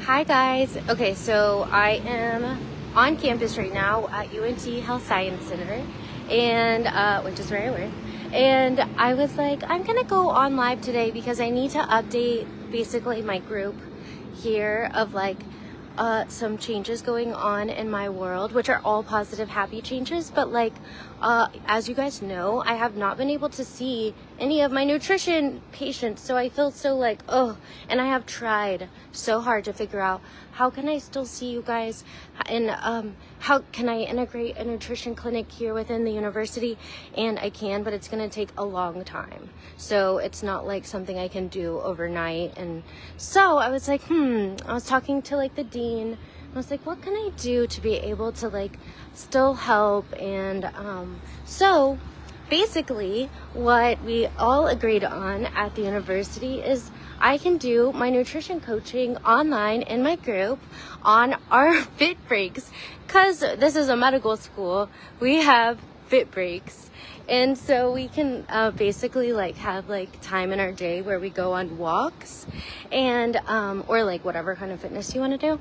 Hi guys. Okay, so I am on campus right now at UNT Health Science Center, and which is where I work. And I was like, I'm gonna go on live today because I need to update basically my group here of some changes going on in my world, which are all positive, happy changes. But as you guys know, I have not been able to see any of my nutrition patients. So I feel so and I have tried so hard to figure out how can I still see you guys, and how can I integrate a nutrition clinic here within the university. And I can, but it's going to take a long time. So it's not like something I can do overnight. And so I was like, I was talking to the dean. I was like, what can I do to be able to still help? And so basically what we all agreed on at the university is I can do my nutrition coaching online in my group on our fit breaks, because this is a medical school. We have fit breaks. And so we can basically have time in our day where we go on walks and or whatever kind of fitness you want to do.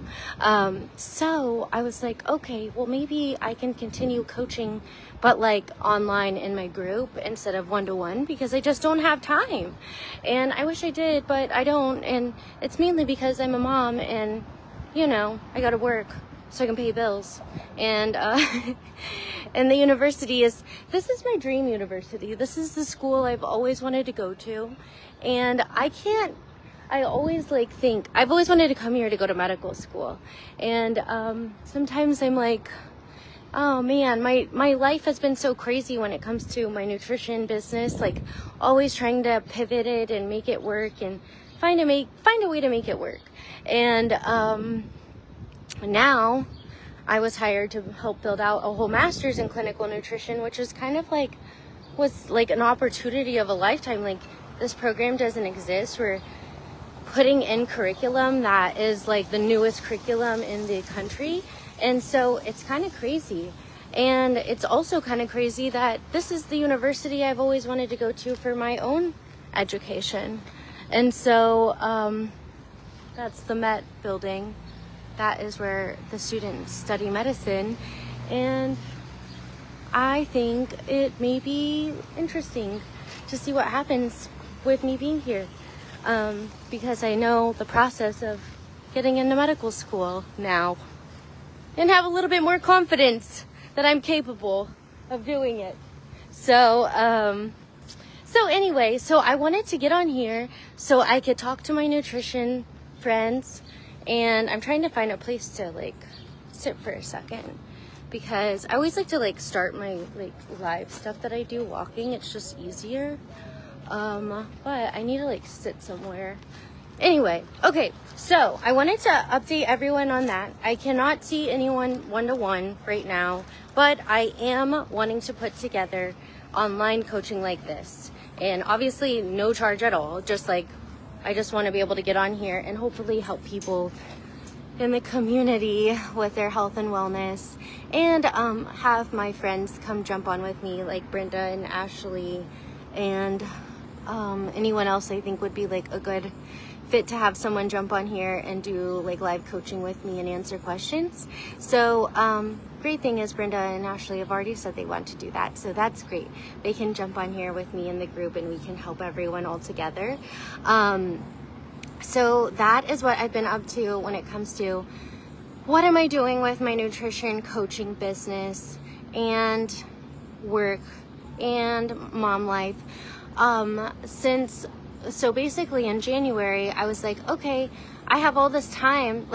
So I was like, okay, well maybe I can continue coaching but online in my group instead of one-to-one, because I just don't have time. And I wish I did, but I don't. And it's mainly because I'm a mom and I gotta work so I can pay bills. And and the university this is my dream university. This is the school I've always wanted to go to. And I always think I've always wanted to come here to go to medical school. And sometimes I'm like, oh man, my life has been so crazy when it comes to my nutrition business, always trying to pivot it and make it work and find a way to make it work. And now I was hired to help build out a whole master's in clinical nutrition, which is kind of was an opportunity of a lifetime. This program doesn't exist. We're putting in curriculum that is the newest curriculum in the country. And so it's kind of crazy. And it's also kind of crazy that this is the university I've always wanted to go to for my own education. And so that's the Met building. That is where the students study medicine. And I think it may be interesting to see what happens with me being here. Because I know the process of getting into medical school now and have a little bit more confidence that I'm capable of doing it. So anyway, so I wanted to get on here so I could talk to my nutrition friends, and I'm trying to find a place to sit for a second, because I always like to start my live stuff that I do walking. It's just easier. But I need to sit somewhere. Anyway, okay, so I wanted to update everyone on that. I cannot see anyone one-to-one right now, but I am wanting to put together online coaching like this. And obviously no charge at all. Just I just want to be able to get on here and hopefully help people in the community with their health and wellness, and have my friends come jump on with me, like Brenda and Ashley, and anyone else I think would be a good fit to have someone jump on here and do live coaching with me and answer questions. So great thing is Brenda and Ashley have already said they want to do that, so that's great. They can jump on here with me in the group and we can help everyone all together. So that is what I've been up to when it comes to what am I doing with my nutrition coaching business and work and mom life. So basically in January, I was like, okay, I have all this time,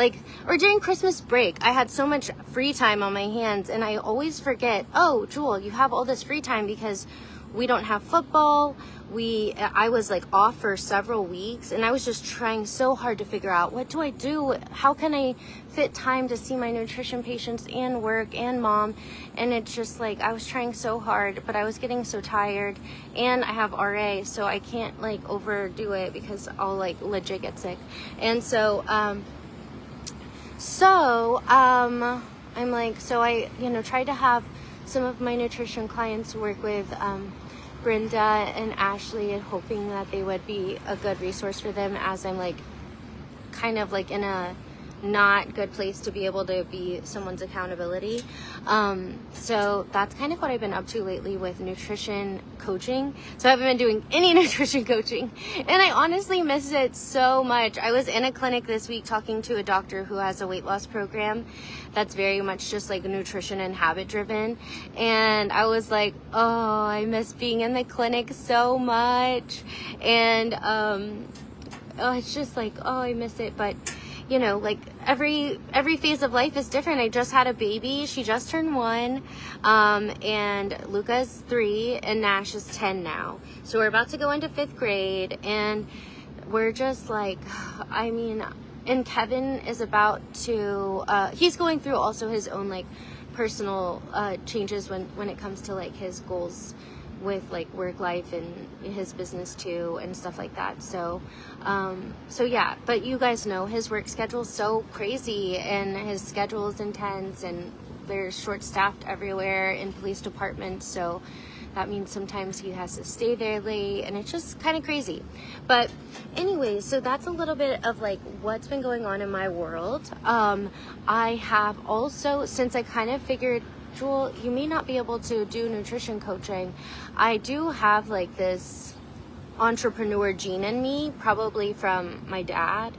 or during Christmas break, I had so much free time on my hands, and I always forget, oh, Jewel, you have all this free time because we don't have football. I was off for several weeks, and I was just trying so hard to figure out, what do I do? How can I fit time to see my nutrition patients and work and mom? And it's just I was trying so hard, but I was getting so tired, and I have RA, so I can't overdo it because I'll legit get sick. And so I'm I tried to have some of my nutrition clients work with Brenda and Ashley, and hoping that they would be a good resource for them as I'm kind of in a not good place to be able to be someone's accountability. So that's kind of what I've been up to lately with nutrition coaching. So I haven't been doing any nutrition coaching, and I honestly miss it so much. I was in a clinic this week talking to a doctor who has a weight loss program that's very much just like nutrition and habit driven, and I was like, oh, I miss being in the clinic so much. And it's just like, oh, I miss it. But you know, like every phase of life is different. I just had a baby. She just turned 1. And Luca's 3 and Nash is 10 now. So we're about to go into 5th grade, and we're just like, I mean, and Kevin is about to, he's going through also his own like personal changes when it comes to like his goals with like work life and his business too and stuff like that. So yeah, but you guys know his work schedule is so crazy, and his schedule is intense, and they're short staffed everywhere in police departments. So that means sometimes he has to stay there late, and it's just kind of crazy. But anyways, so that's a little bit of like what's been going on in my world. I have also, since I kind of figured, Jewel, you may not be able to do nutrition coaching, I do have like this entrepreneur gene in me, probably from my dad.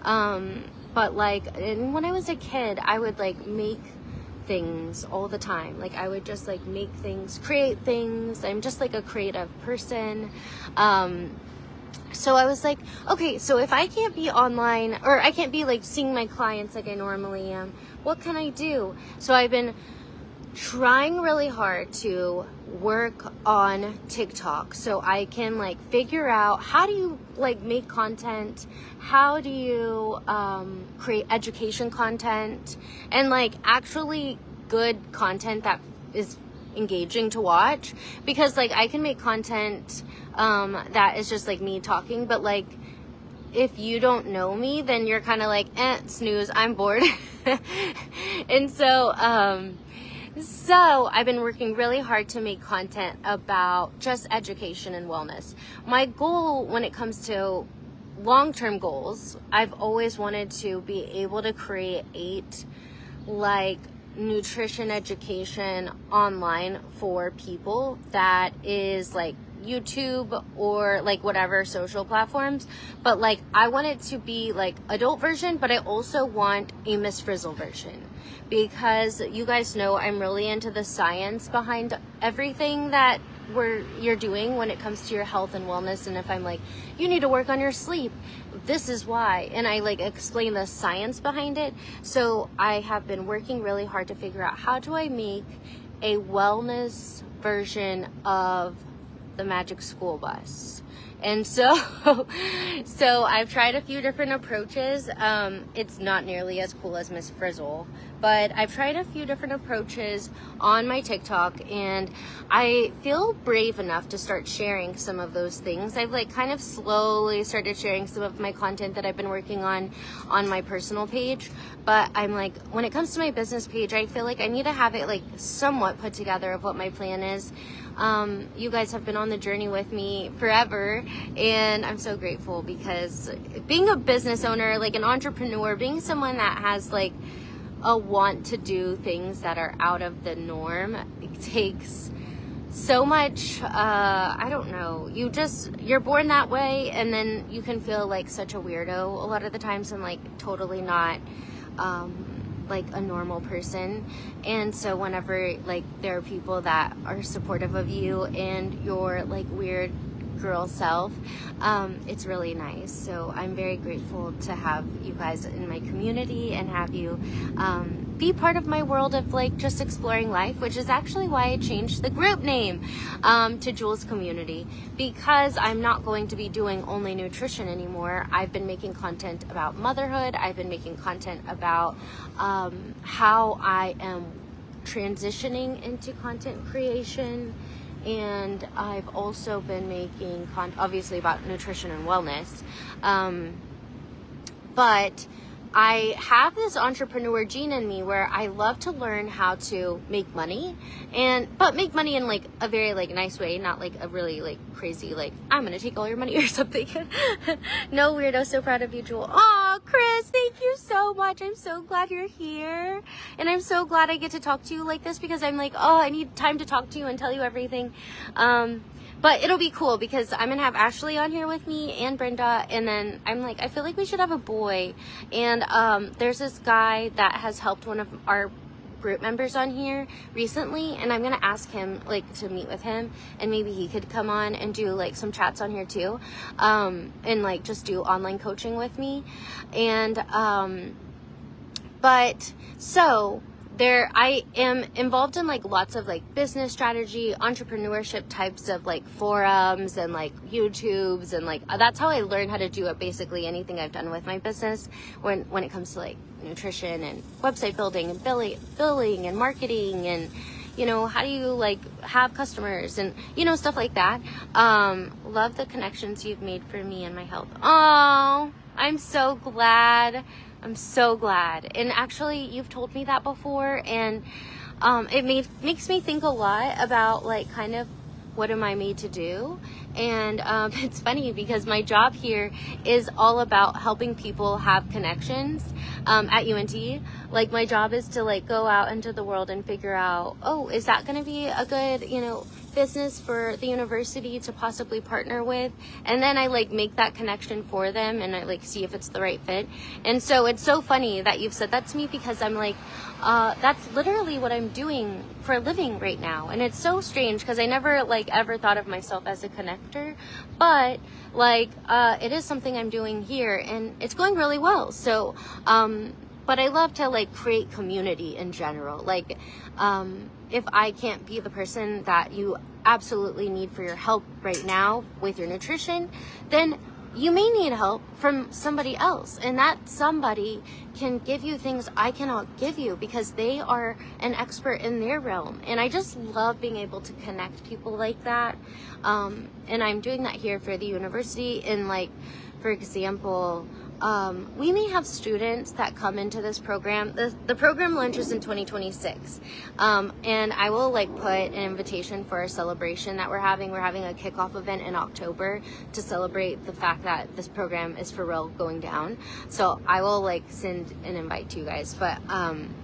But like, and when I was a kid, I would like make things all the time. Like I would just like make things, create things. I'm just like a creative person. So I was like, okay, so if I can't be online, or I can't be like seeing my clients like I normally am, what can I do? So I've been trying really hard to work on TikTok so I can like figure out how do you like make content, how do you create education content, and like actually good content that is engaging to watch. Because like I can make content that is just like me talking, but like if you don't know me, then you're kind of like, snooze, I'm bored. And so I've been working really hard to make content about just education and wellness. My goal when it comes to long-term goals, I've always wanted to be able to create like nutrition education online for people that is like YouTube or like whatever social platforms. But like I want it to be like adult version, but I also want a Miss Frizzle version, because you guys know I'm really into the science behind everything that you're doing when it comes to your health and wellness. And if I'm like, you need to work on your sleep, this is why, and I like explain the science behind it. So I have been working really hard to figure out how do I make a wellness version of the Magic School Bus. And so I've tried a few different approaches. It's not nearly as cool as Miss Frizzle, but I've tried a few different approaches on my TikTok, and I feel brave enough to start sharing some of those things. I've like kind of slowly started sharing some of my content that I've been working on my personal page, but I'm like, when it comes to my business page, I feel like I need to have it like somewhat put together of what my plan is. You guys have been on the journey with me forever, and I'm so grateful, because being a business owner, like an entrepreneur, being someone that has like a want to do things that are out of the norm, it takes so much, I don't know, you're born that way, and then you can feel like such a weirdo a lot of the times, and like totally not like a normal person. And so whenever like there are people that are supportive of you and your like weird girl self, it's really nice. So I'm very grateful to have you guys in my community and have you be part of my world of like just exploring life, which is actually why I changed the group name to Jules Community, because I'm not going to be doing only nutrition anymore. I've been making content about motherhood. I've been making content about how I am transitioning into content creation. And I've also been making content, obviously, about nutrition and wellness. But I have this entrepreneur gene in me where I love to learn how to make money, but make money in like a very like nice way, not like a really like crazy like I'm gonna take all your money or something. No, weirdo, so proud of you, Jewel. Aw, Chris, thank you so much. I'm so glad you're here. And I'm so glad I get to talk to you like this because I'm like, oh, I need time to talk to you and tell you everything. But it'll be cool because I'm going to have Ashley on here with me and Brenda. And then I'm like, I feel like we should have a boy. And there's this guy that has helped one of our group members on here recently, and I'm gonna ask him like to meet with him, and maybe he could come on and do like some chats on here too, and like just do online coaching with me. And but so there I am involved in like lots of like business strategy, entrepreneurship types of like forums and like YouTubes, and like that's how I learned how to do it, basically anything I've done with my business when it comes to like nutrition and website building and billing and marketing, and you know, how do you like have customers and, you know, stuff like that. Love the connections you've made for me and my health. Oh, I'm so glad. I'm so glad. And actually, you've told me that before, and it makes me think a lot about like kind of what am I made to do. And it's funny because my job here is all about helping people have connections at UNT. Like my job is to like go out into the world and figure out, oh, is that going to be a good, you know, business for the university to possibly partner with, and then I like make that connection for them, and I like see if it's the right fit. And so it's so funny that you've said that to me, because I'm like, that's literally what I'm doing for a living right now. And it's so strange because I never like ever thought of myself as a connector, but like it is something I'm doing here, and it's going really well. So but I love to like create community in general. Like if I can't be the person that you absolutely need for your help right now with your nutrition, then you may need help from somebody else, and that somebody can give you things I cannot give you because they are an expert in their realm. And I just love being able to connect people like that. And I'm doing that here for the university. And like, for example, we may have students that come into this program. The program launches in 2026. And I will like put an invitation for a celebration that we're having. We're having a kickoff event in October to celebrate the fact that this program is for real going down. So I will like send an invite to you guys, but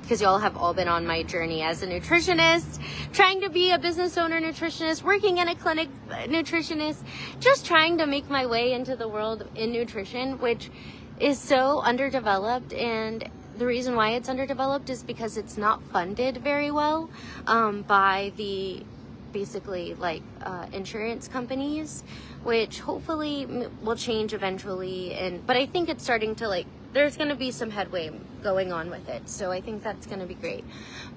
because y'all have all been on my journey as a nutritionist, trying to be a business owner nutritionist, working in a clinic nutritionist, just trying to make my way into the world in nutrition, which is so underdeveloped. And the reason why it's underdeveloped is because it's not funded very well by the basically like insurance companies, which hopefully will change eventually. And but I think it's starting to like, there's going to be some headway going on with it, so I think that's going to be great.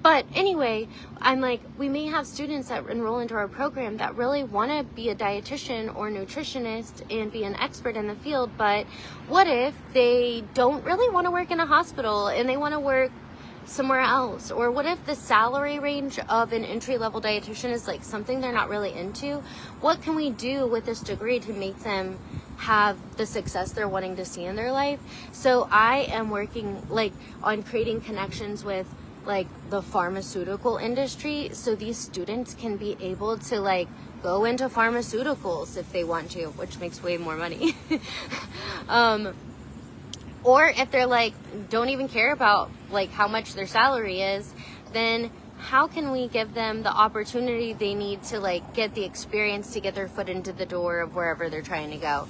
But anyway, I'm like, we may have students that enroll into our program that really want to be a dietitian or nutritionist and be an expert in the field, but what if they don't really want to work in a hospital and they want to work somewhere else? Or what if the salary range of an entry-level dietitian is like something they're not really into? What can we do with this degree to make them have the success they're wanting to see in their life? So I am working like on creating connections with like the pharmaceutical industry, so these students can be able to like go into pharmaceuticals if they want to, which makes way more money. Or if they're like, don't even care about like how much their salary is, then how can we give them the opportunity they need to like get the experience to get their foot into the door of wherever they're trying to go?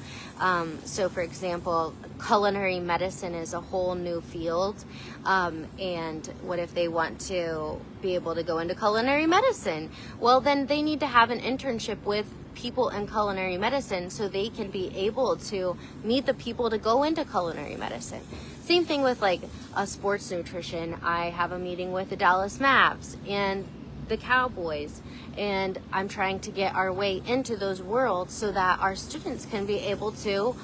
So for example, culinary medicine is a whole new field. And what if they want to be able to go into culinary medicine? Well, then they need to have an internship with people in culinary medicine so they can be able to meet the people to go into culinary medicine. Same thing with like a sports nutrition. I have a meeting with the Dallas Mavs and the Cowboys, and I'm trying to get our way into those worlds so that our students can be able to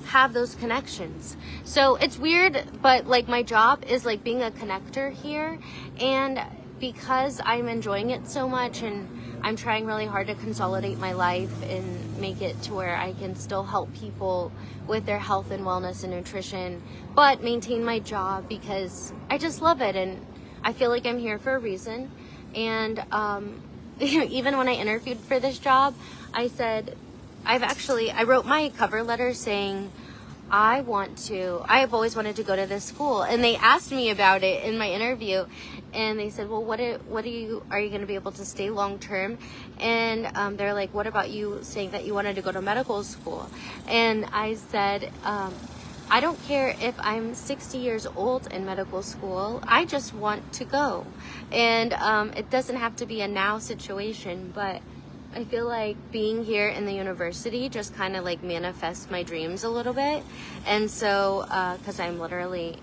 have those connections. So it's weird, but like my job is like being a connector here, and because I'm enjoying it so much and I'm trying really hard to consolidate my life and make it to where I can still help people with their health and wellness and nutrition, but maintain my job because I just love it and I feel like I'm here for a reason. And even when I interviewed for this job, I said, I wrote my cover letter saying, I've always wanted to go to this school, and they asked me about it in my interview, and they said, well, are you going to be able to stay long term? And they're like, what about you saying that you wanted to go to medical school? And I said, I don't care if I'm 60 years old in medical school. I just want to go. And it doesn't have to be a now situation, but I feel like being here in the university just kind of like manifests my dreams a little bit. And so, because I'm literally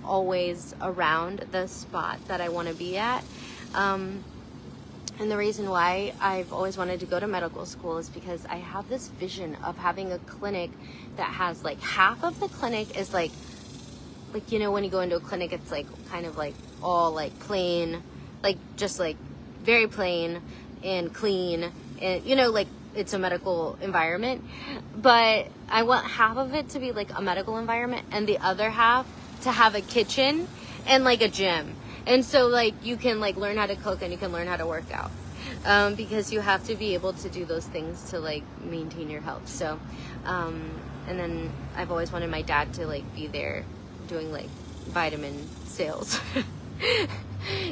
always around the spot that I want to be at. And the reason why I've always wanted to go to medical school is because I have this vision of having a clinic that has like half of the clinic is like, you know, when you go into a clinic, it's like kind of like all like plain, like just like very plain and clean, and you know, like it's a medical environment. But I want half of it to be like a medical environment and the other half to have a kitchen and like a gym. And so like you can like learn how to cook and you can learn how to work out, because you have to be able to do those things to like maintain your health. So and then I've always wanted my dad to like be there doing like vitamin sales.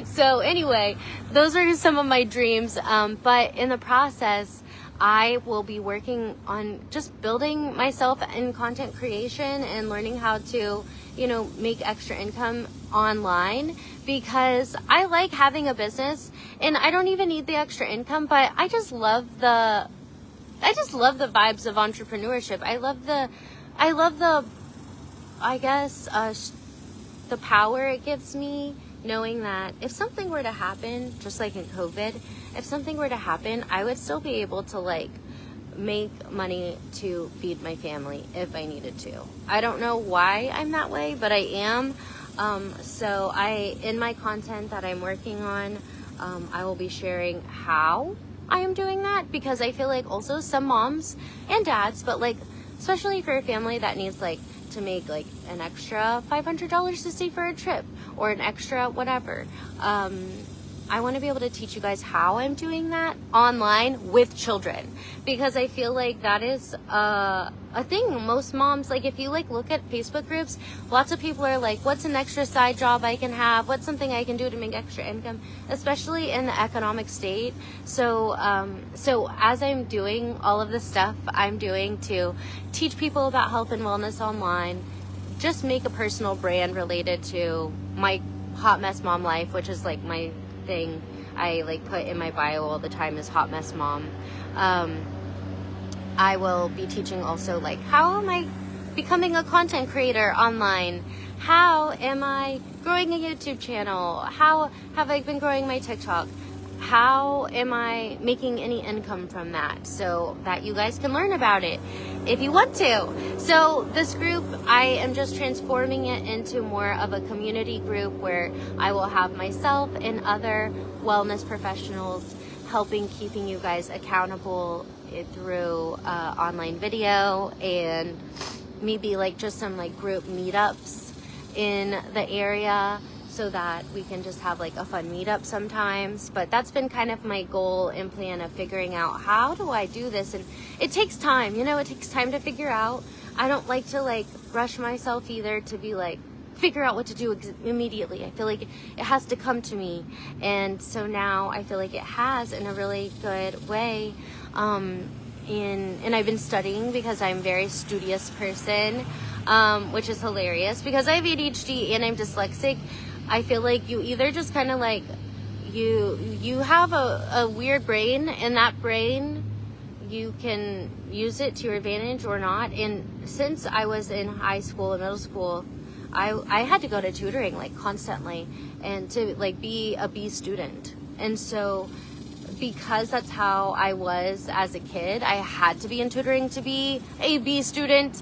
So anyway, those are some of my dreams, but in the process I will be working on just building myself in content creation and learning how to, you know, make extra income online, because I like having a business and I don't even need the extra income, but I just love the vibes of entrepreneurship. I love the I guess the power it gives me, knowing that if something were to happen, just like in COVID, if something were to happen, I would still be able to like make money to feed my family if I needed to. I don't know why I'm that way, but I am. So in my content that I'm working on, I will be sharing how I am doing that, because I feel like also some moms and dads, but like especially for a family that needs like to make like an extra $500 to stay for a trip or an extra whatever, I want to be able to teach you guys how I'm doing that online with children, because I feel like that is a thing. Most moms, like if you like look at Facebook groups, lots of people are like, what's an extra side job I can have? What's something I can do to make extra income, especially in the economic state? So as I'm doing all of the stuff I'm doing to teach people about health and wellness online, just make a personal brand related to my hot mess mom life, which is like my thing I like put in my bio all the time is hot mess mom. I will be teaching also like how am I becoming a content creator online, how am I growing a YouTube channel, how have I been growing my TikTok, how am I making any income from that, so that you guys can learn about it if you want to. So this group, I am just transforming it into more of a community group where I will have myself and other wellness professionals helping keeping you guys accountable through online video, and maybe like just some like group meetups in the area, so that we can just have like a fun meetup sometimes. But that's been kind of my goal and plan of figuring out how do I do this, and it takes time, you know, it takes time to figure out. I don't like to like rush myself either to be like figure out what to do immediately. I feel like it has to come to me, and so now I feel like it has in a really good way. And I've been studying because I'm a very studious person, which is hilarious because I have ADHD and I'm dyslexic. I feel like you either just kind of like you have a weird brain, and that brain you can use it to your advantage or not. And since I was in high school and middle school, I had to go to tutoring like constantly and to like be a B student. And so because that's how I was as a kid, I had to be in tutoring to be a B student.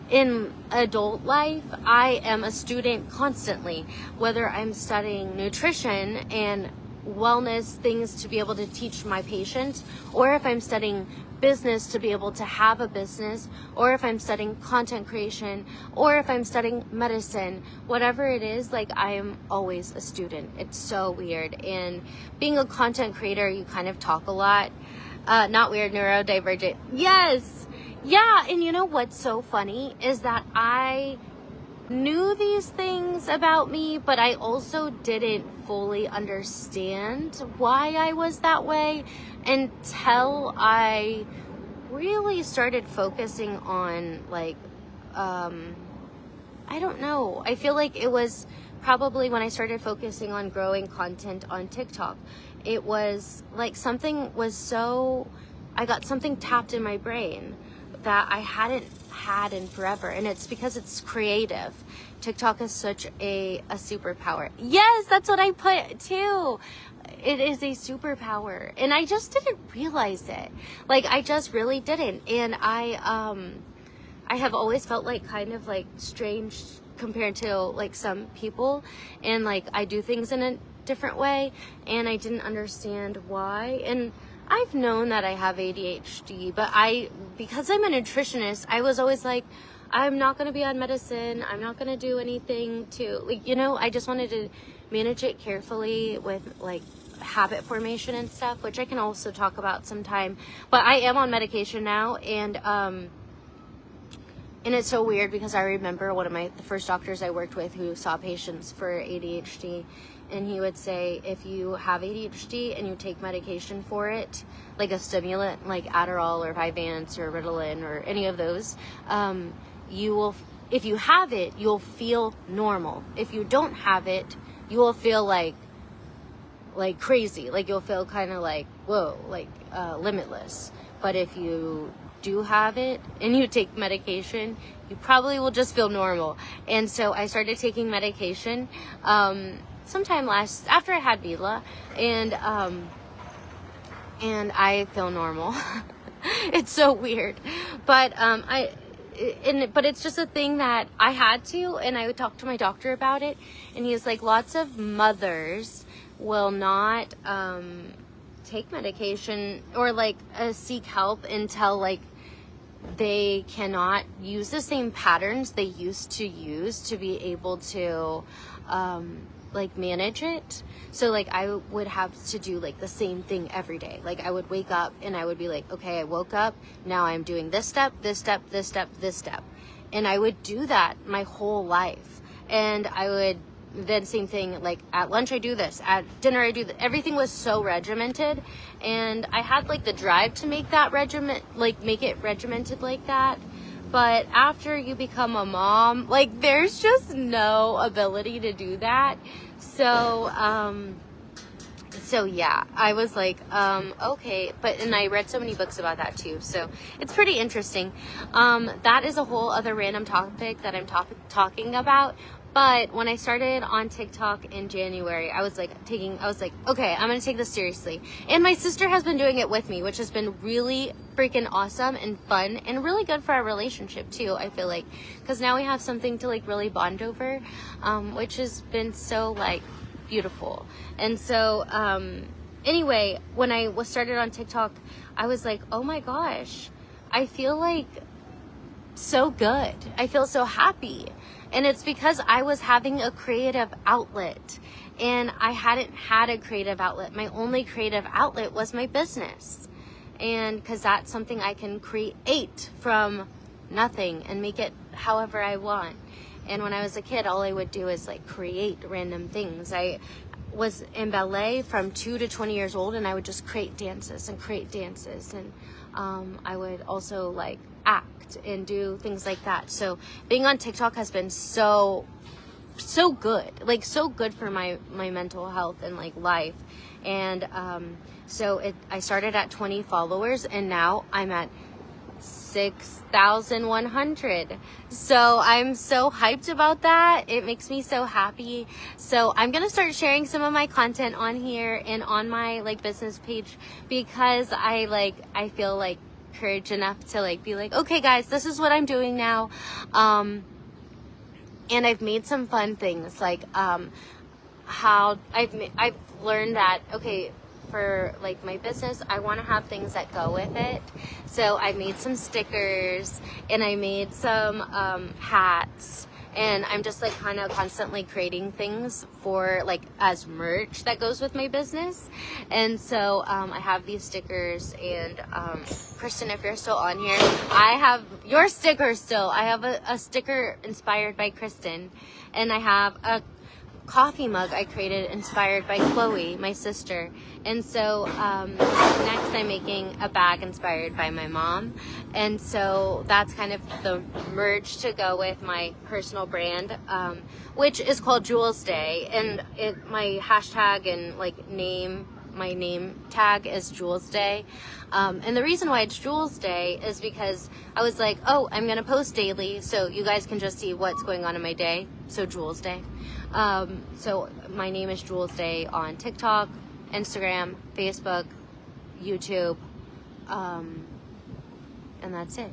In adult life, I am a student constantly, whether I'm studying nutrition and wellness things to be able to teach my patients, or if I'm studying business to be able to have a business, or if I'm studying content creation, or if I'm studying medicine, whatever it is, like I am always a student. It's so weird. And being a content creator, you kind of talk a lot. Not weird, neurodivergent. Yes. Yeah, and you know what's so funny is that I knew these things about me, but I also didn't fully understand why I was that way until I really started focusing on like I don't know. I feel like it was probably when I started focusing on growing content on TikTok. It was like I got something tapped in my brain that I hadn't had in forever. And it's because it's creative. TikTok is such a superpower. Yes, that's what I put too. It is a superpower. And I just didn't realize it. Like, I just really didn't. And I have always felt like kind of like strange compared to like some people, and like I do things in a different way, and I didn't understand why. And I've known that I have ADHD, but because I'm a nutritionist, I was always like, I'm not going to be on medicine. I'm not going to do anything to, like, I just wanted to manage it carefully with like habit formation and stuff, which I can also talk about sometime. But I am on medication now, and it's so weird because I remember one of the first doctors I worked with who saw patients for ADHD, and he would say, if you have ADHD and you take medication for it, like a stimulant, like Adderall or Vyvanse or Ritalin or any of those, if you have it, you'll feel normal. If you don't have it, you will feel like crazy. Like you'll feel kind of like, whoa, like limitless. But if you do have it and you take medication, you probably will just feel normal. And so I started taking medication sometime after I had Vila, and I feel normal. It's so weird, but but it's just a thing that I had to, and I would talk to my doctor about it, and he's like, lots of mothers will not take medication or like seek help until like they cannot use the same patterns they used to use to be able to like manage it. So like I would have to do like the same thing every day. Like I would wake up and I would be like, okay, I woke up, now I'm doing this step, this step, this step, this step. And I would do that my whole life. And I would then same thing, like at lunch I do this, at dinner I do that. Everything was so regimented, and I had like the drive to make that make it regimented like that. But after you become a mom, like there's just no ability to do that. So yeah, I was like, okay, and I read so many books about that too. So it's pretty interesting. That is a whole other random topic that I'm talking about. But when I started on TikTok in January, I was like, okay, I'm going to take this seriously. And my sister has been doing it with me, which has been really freaking awesome and fun and really good for our relationship too, I feel like. Because now we have something to like really bond over, which has been so like beautiful. And so, anyway, when I was started on TikTok, I was like, oh my gosh, I feel like so good. I feel so happy. And it's because I was having a creative outlet, and I hadn't had a creative outlet. My only creative outlet was my business. And because that's something I can create from nothing and make it however I want. And when I was a kid, all I would do is like create random things. I was in ballet from 2 to 20 years old, and I would just create dances. And I would also like act and do things like that. So being on TikTok has been so good, like so good for my mental health and like life. And I started at 20 followers, and now I'm at 6,100. So I'm so hyped about that. It makes me so happy. So I'm gonna start sharing some of my content on here and on my like business page, because I feel like courage enough to like be like, okay guys, this is what I'm doing now. And I've made some fun things, like how I've learned that, okay, for like my business, I want to have things that go with it. So I made some stickers, and I made some hats, and I'm just like kind of constantly creating things for like as merch that goes with my business. And so I have these stickers, and Kristen, if you're still on here, I have your sticker still. I have a sticker inspired by Kristen, and I have a coffee mug I created inspired by Chloe, my sister. And so next I'm making a bag inspired by my mom, and so that's kind of the merge to go with my personal brand, which is called Jules Day, and my hashtag and like my name tag is Jules Day. And the reason why it's Jules Day is because I was like, oh, I'm gonna post daily so you guys can just see what's going on in my day, so Jules Day. So my name is Jules Day on TikTok, Instagram, Facebook, YouTube, and that's it.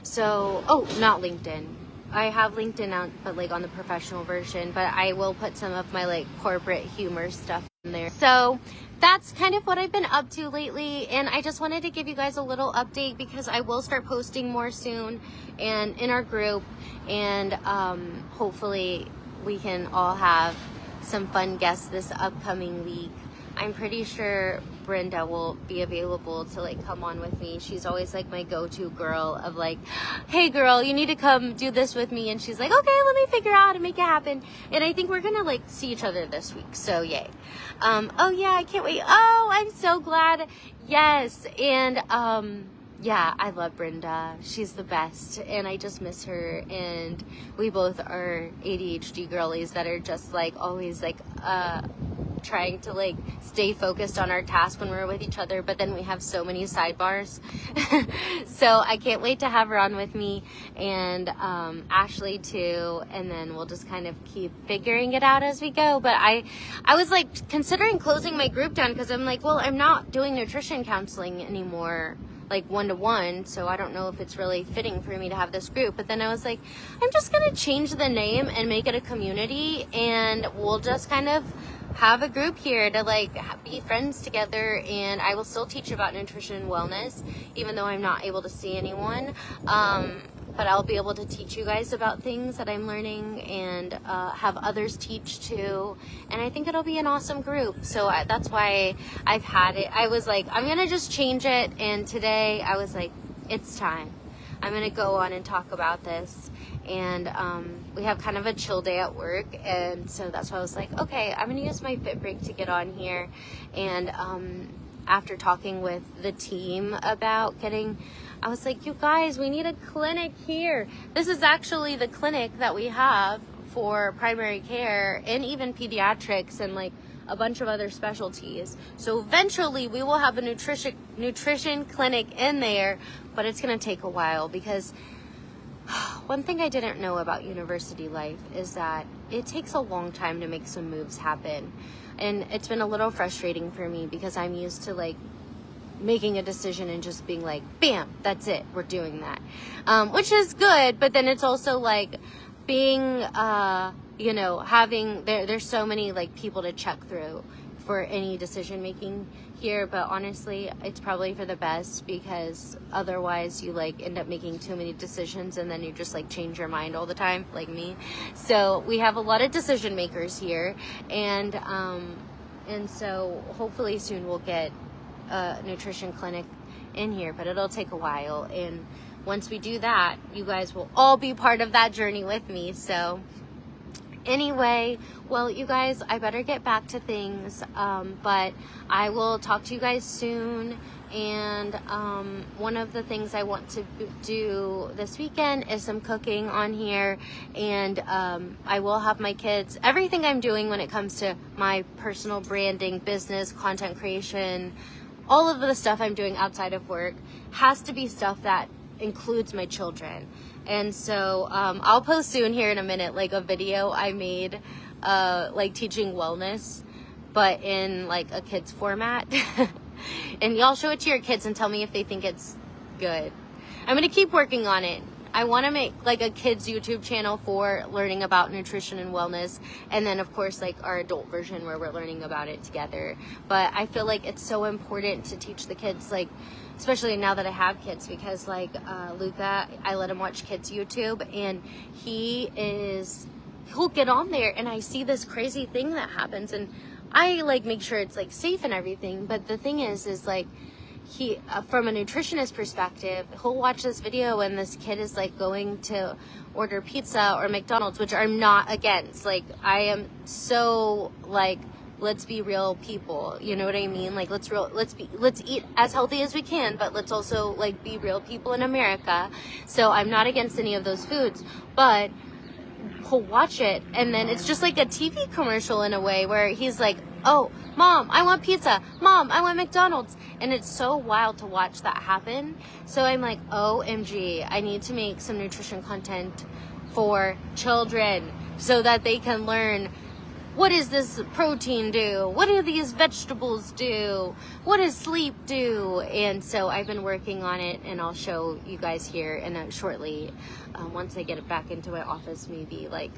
So, oh, not LinkedIn. I have LinkedIn out, but like on the professional version, but I will put some of my like corporate humor stuff in there. So that's kind of what I've been up to lately, and I just wanted to give you guys a little update because I will start posting more soon and in our group, and hopefully we can all have some fun guests this upcoming week. I'm pretty sure Brenda will be available to like come on with me. She's always like my go-to girl of like, hey girl, you need to come do this with me. And she's like, okay, let me figure out how to make it happen. And I think we're gonna like see each other this week, so yay. Oh yeah, I can't wait. Oh, I'm so glad. Yes. And yeah, I love Brenda. She's the best, and I just miss her. And we both are ADHD girlies that are just like always like trying to like stay focused on our task when we're with each other, but then we have so many sidebars. So I can't wait to have her on with me, and Ashley too, and then we'll just kind of keep figuring it out as we go. But I was like considering closing my group down because I'm like, well, I'm not doing nutrition counseling anymore, like one-to-one, so I don't know if it's really fitting for me to have this group. But then I was like, I'm just gonna change the name and make it a community, and we'll just kind of have a group here to like be friends together, and I will still teach about nutrition and wellness even though I'm not able to see anyone, but I'll be able to teach you guys about things that I'm learning, and have others teach too, and I think it'll be an awesome group. So that's why I've had it. I was like, I'm gonna just change it, and today I was like, it's time. I'm gonna go on and talk about this, and we have kind of a chill day at work, and so that's why I was like, okay, I'm gonna use my fit break to get on here. And after talking with the team about I was like, you guys, we need a clinic here. This is actually the clinic that we have for primary care and even pediatrics and like a bunch of other specialties. So eventually we will have a nutrition clinic in there, but it's gonna take a while because one thing I didn't know about university life is that it takes a long time to make some moves happen. And it's been a little frustrating for me because I'm used to like making a decision and just being like, bam, that's it, we're doing that. Which is good, but then it's also like being, having, there's so many like people to check through for any decision making here, but honestly it's probably for the best because otherwise you like end up making too many decisions and then you just like change your mind all the time, like me. So we have a lot of decision makers here, and so hopefully soon we'll get a nutrition clinic in here, but it'll take a while, and once we do that, you guys will all be part of that journey with me. So anyway, well, you guys, I better get back to things, but I will talk to you guys soon. And one of the things I want to do this weekend is some cooking on here, and I will have my kids, everything I'm doing when it comes to my personal branding, business, content creation, all of the stuff I'm doing outside of work has to be stuff that includes my children. And so I'll post soon here in a minute like a video I made like teaching wellness, but in like a kids format. And y'all show it to your kids and tell me if they think it's good. I'm gonna keep working on it. I want to make like a kids YouTube channel for learning about nutrition and wellness, and then of course like our adult version where we're learning about it together. But I feel like it's so important to teach the kids, like especially now that I have kids, because like Luca, I let him watch kids YouTube, and he'll get on there and I see this crazy thing that happens, and I like make sure it's like safe and everything. But the thing is like he from a nutritionist perspective, he'll watch this video and this kid is like going to order pizza or McDonald's, which I'm not against. Like I am so like, let's be real people, you know what I mean? Like let's eat as healthy as we can, but let's also like be real people in America. So I'm not against any of those foods, but he'll watch it and then it's just like a TV commercial in a way where he's like, oh, Mom, I want pizza. Mom, I want McDonald's. And it's so wild to watch that happen. So I'm like, OMG, I need to make some nutrition content for children so that they can learn, what does this protein do? What do these vegetables do? What does sleep do? And so I've been working on it, and I'll show you guys here and shortly, once I get it back into my office, maybe like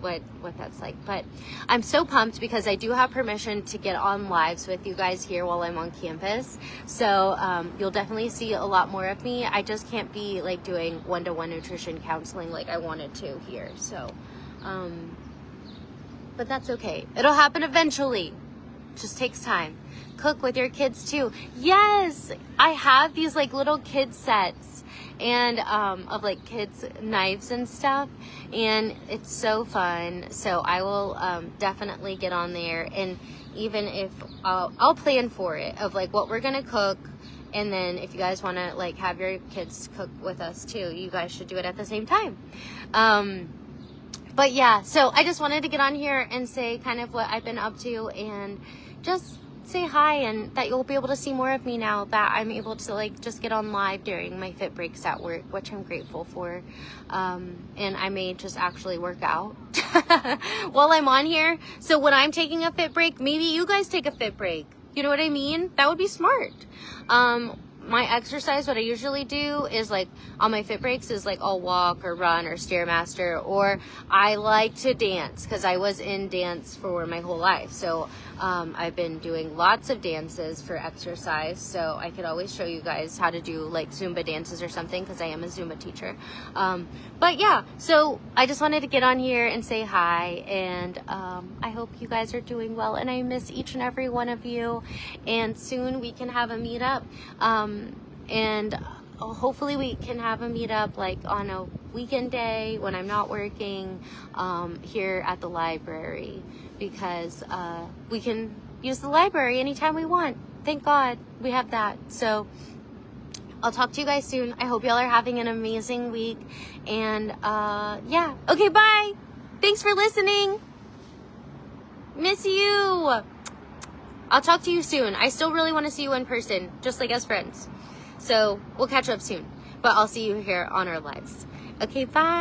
what that's like. But I'm so pumped because I do have permission to get on lives with you guys here while I'm on campus. So you'll definitely see a lot more of me. I just can't be like doing one-to-one nutrition counseling like I wanted to here. So but that's okay. It'll happen eventually. Just takes time. Cook with your kids too. Yes, I have these like little kid sets and of like kids knives and stuff, and it's so fun. So I will definitely get on there, and even if I'll plan for it of like what we're gonna cook. And then if you guys want to like have your kids cook with us too, you guys should do it at the same time. But yeah, so I just wanted to get on here and say kind of what I've been up to, and just say hi, and that you'll be able to see more of me now that I'm able to like just get on live during my fit breaks at work, which I'm grateful for. And I may just actually work out while I'm on here. So when I'm taking a fit break, maybe you guys take a fit break. You know what I mean? That would be smart. My exercise, what I usually do is like on my fit breaks is like I'll walk or run or Stairmaster, or I like to dance because I was in dance for my whole life. So I've been doing lots of dances for exercise. So I could always show you guys how to do like Zumba dances or something because I am a Zumba teacher. But yeah, so I just wanted to get on here and say hi, and I hope you guys are doing well, and I miss each and every one of you, and soon we can have a meetup. And hopefully we can have a meetup like on a weekend day when I'm not working here at the library, because we can use the library anytime we want. Thank God we have that. So I'll talk to you guys soon. I hope y'all are having an amazing week, and yeah, okay, bye. Thanks for listening. Miss you. I'll talk to you soon. I still really want to see you in person, just like as friends. So we'll catch up soon, but I'll see you here on our lives. Okay, bye.